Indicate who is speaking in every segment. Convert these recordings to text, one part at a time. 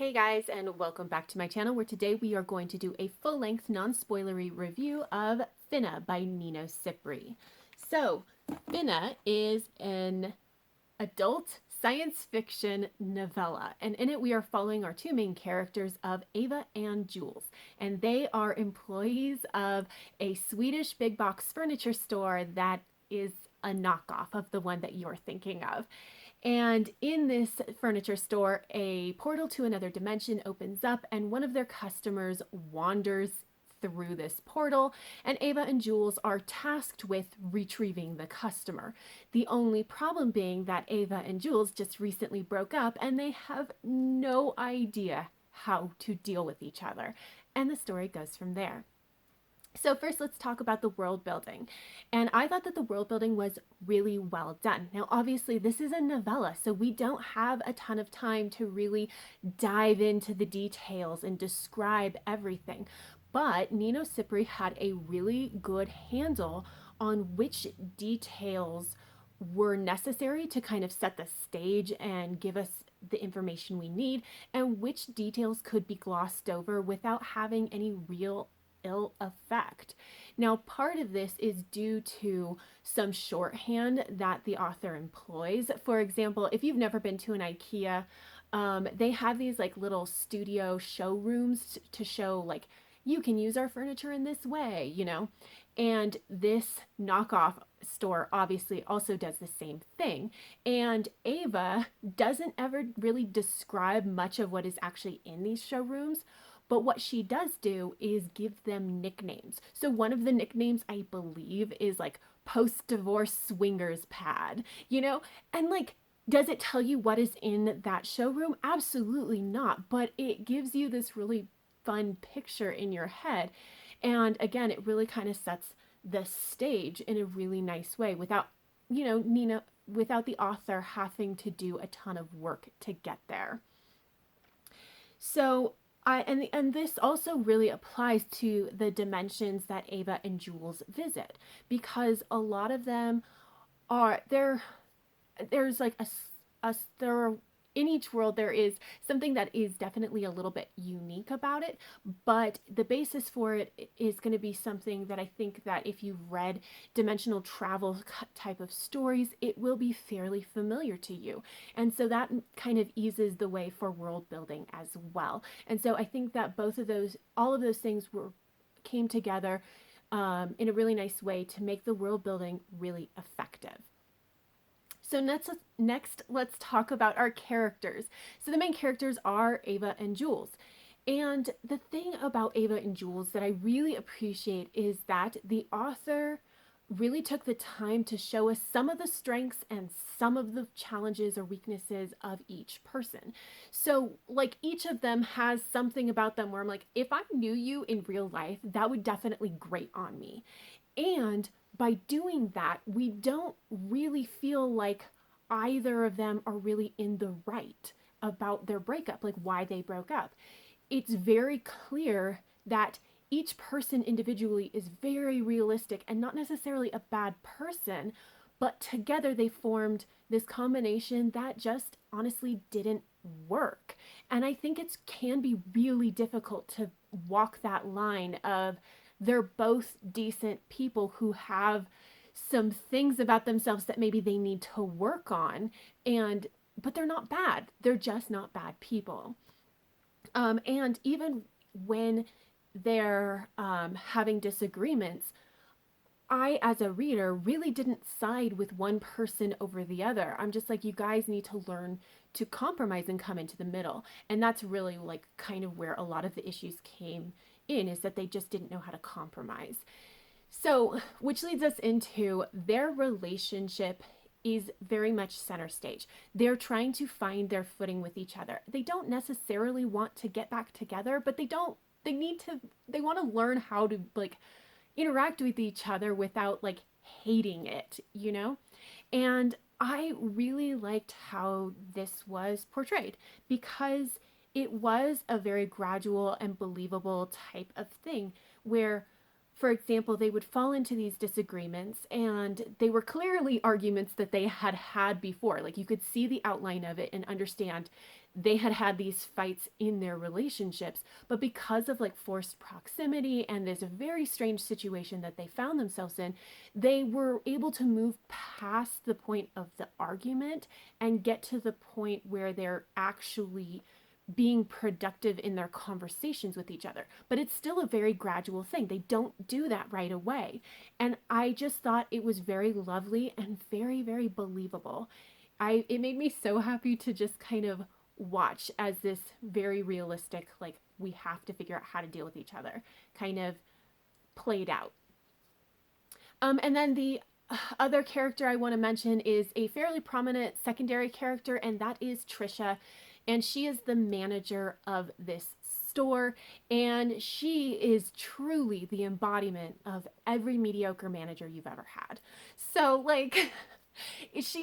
Speaker 1: Hey guys, and welcome back to my channel where today we are going to do a full-length non-spoilery review of Finna by Nino Cipri. So, Finna is an adult science fiction novella, and in it we are following our two main characters of Ava and Jules, and they are employees of a Swedish big box furniture store that is a knockoff of the one that you're thinking of. And in this furniture store, a portal to another dimension opens up, and one of their customers wanders through this portal, and Ava and Jules are tasked with retrieving the customer. The only problem being that Ava and Jules just recently broke up, and they have no idea how to deal with each other. And the story goes from there. So first, let's talk about the world building. And I thought that the world building was really well done. Now, obviously, this is a novella, so we don't have a ton of time to really dive into the details and describe everything. But Nino Cipri had a really good handle on which details were necessary to kind of set the stage and give us the information we need, and which details could be glossed over without having any real ill effect. Now, part of this is due to some shorthand that the author employs. For example, if you've never been to an IKEA, they have these like little studio showrooms to show like you can use our furniture in this way, and this knockoff store obviously also does the same thing. And Ava doesn't ever really describe much of what is actually in these showrooms, but what she does do is give them nicknames. So one of the nicknames, I believe, is like post-divorce swingers pad, And like, does it tell you what is in that showroom? Absolutely not. But it gives you this really fun picture in your head. And again, it really kind of sets the stage in a really nice way without, Nina, without the author having to do a ton of work to get there. So and this also really applies to the dimensions that Ava and Jules visit, because a lot of them are there's like there are, in each world there is something that is definitely a little bit unique about it, but the basis for it is going to be something that I think that if you've read dimensional travel type of stories, it will be fairly familiar to you. And so that kind of eases the way for world building as well. And so I think that all of those things came together in a really nice way to make the world building really effective. So next, let's talk about our characters. So the main characters are Ava and Jules. And the thing about Ava and Jules that I really appreciate is that the author really took the time to show us some of the strengths and some of the challenges or weaknesses of each person. So like each of them has something about them where I'm like, if I knew you in real life, that would definitely grate on me. And by doing that, we don't really feel like either of them are really in the right about their breakup, like why they broke up. It's very clear that each person individually is very realistic and not necessarily a bad person, but together they formed this combination that just honestly didn't work. And I think it can be really difficult to walk that line of they're both decent people who have some things about themselves that maybe they need to work on, but they're not bad. They're just not bad people. And even when they're having disagreements, I, as a reader, really didn't side with one person over the other. I'm just like, you guys need to learn to compromise and come into the middle. And that's really like kind of where a lot of the issues came in, is that they just didn't know how to compromise. So, which leads us into their relationship is very much center stage. They're trying to find their footing with each other. They don't necessarily want to get back together, but they want to learn how to like interact with each other without like hating it, And I really liked how this was portrayed, because it was a very gradual and believable type of thing where, for example, they would fall into these disagreements, and they were clearly arguments that they had had before. Like you could see the outline of it and understand they had had these fights in their relationships, but because of like forced proximity and this very strange situation that they found themselves in, they were able to move past the point of the argument and get to the point where they're actually being productive in their conversations with each other. But it's still a very gradual thing. They don't do that right away. And I just thought it was very lovely and very, very believable. It made me so happy to just kind of watch as this very realistic, like, we have to figure out how to deal with each other, kind of played out. And then the other character I want to mention is a fairly prominent secondary character, and that is Trisha. And she is the manager of this store, and she is truly the embodiment of every mediocre manager you've ever had. So, like, it's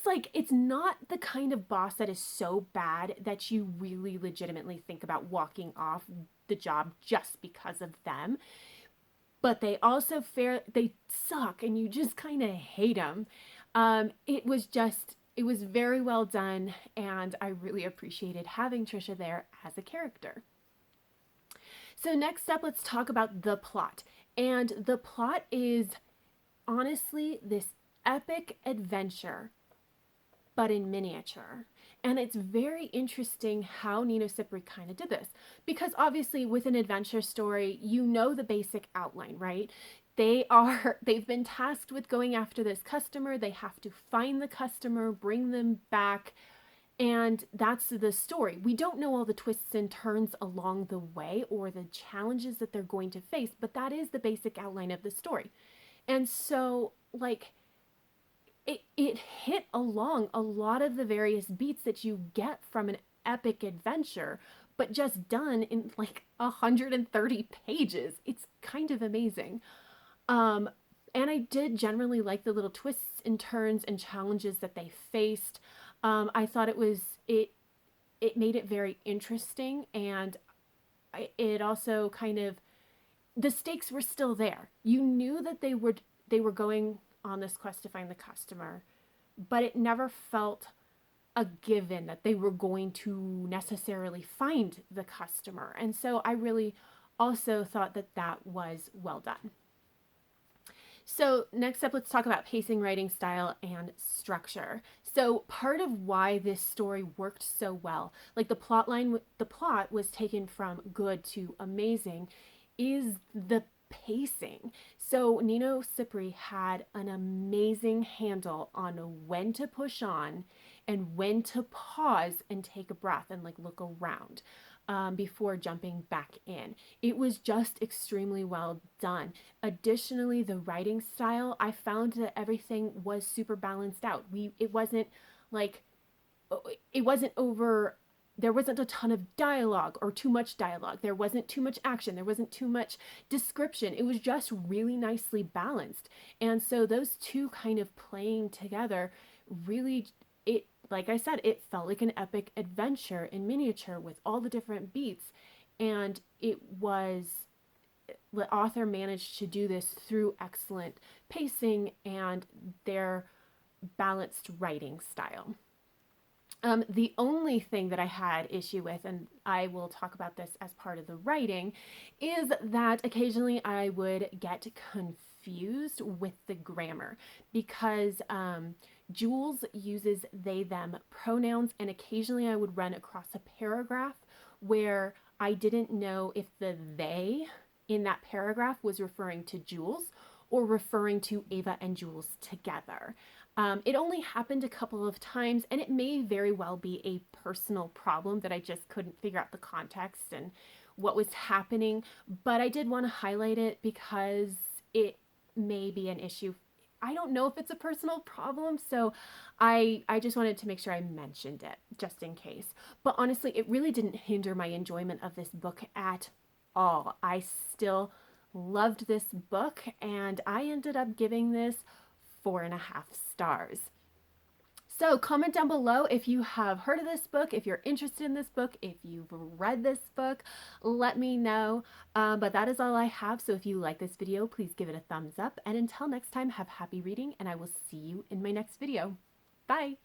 Speaker 1: like, it's not the kind of boss that is so bad that you really legitimately think about walking off the job just because of them, but they suck and you just kind of hate them. It was very well done, and I really appreciated having Trisha there as a character. So next up, let's talk about the plot. And the plot is honestly this epic adventure, but in miniature. And it's very interesting how Nino Cipri kind of did this, because obviously with an adventure story, you know the basic outline, right? They've been tasked with going after this customer. They have to find the customer, bring them back, and that's the story. We don't know all the twists and turns along the way or the challenges that they're going to face, but that is the basic outline of the story. And so, like, it hit along a lot of the various beats that you get from an epic adventure, but just done in like 130 pages. It's kind of amazing. Um, and I did generally like the little twists and turns and challenges that they faced. I thought it made it very interesting, and it also kind of, the stakes were still there. You knew that they were going on this quest to find the customer, but it never felt a given that they were going to necessarily find the customer. And so I really also thought that that was well done. So next up, let's talk about pacing, writing style, and structure. So part of why this story worked so well, like the plot was taken from good to amazing, is the pacing. So Nino Cipri had an amazing handle on when to push on and when to pause and take a breath and like look around before jumping back in. It was just extremely well done. Additionally, the writing style, I found that everything was super balanced out. It wasn't like, it wasn't over, there wasn't a ton of dialogue or too much dialogue. There wasn't too much action. There wasn't too much description. It was just really nicely balanced. And so those two kind of playing together really, it, like I said, it felt like an epic adventure in miniature with all the different beats. And the author managed to do this through excellent pacing and their balanced writing style. The only thing that I had issue with, and I will talk about this as part of the writing, is that occasionally I would get confused with the grammar, because Jules uses they, them pronouns, and occasionally I would run across a paragraph where I didn't know if the they in that paragraph was referring to Jules or referring to Ava and Jules together. It only happened a couple of times, and it may very well be a personal problem that I just couldn't figure out the context and what was happening, but I did want to highlight it because it may be an issue. I don't know if it's a personal problem, so I just wanted to make sure I mentioned it just in case. But honestly, it really didn't hinder my enjoyment of this book at all. I still loved this book, and I ended up giving this 4.5 stars. So comment down below if you have heard of this book, if you're interested in this book, if you've read this book, let me know. But that is all I have. So if you like this video, please give it a thumbs up. And until next time, have happy reading, and I will see you in my next video. Bye.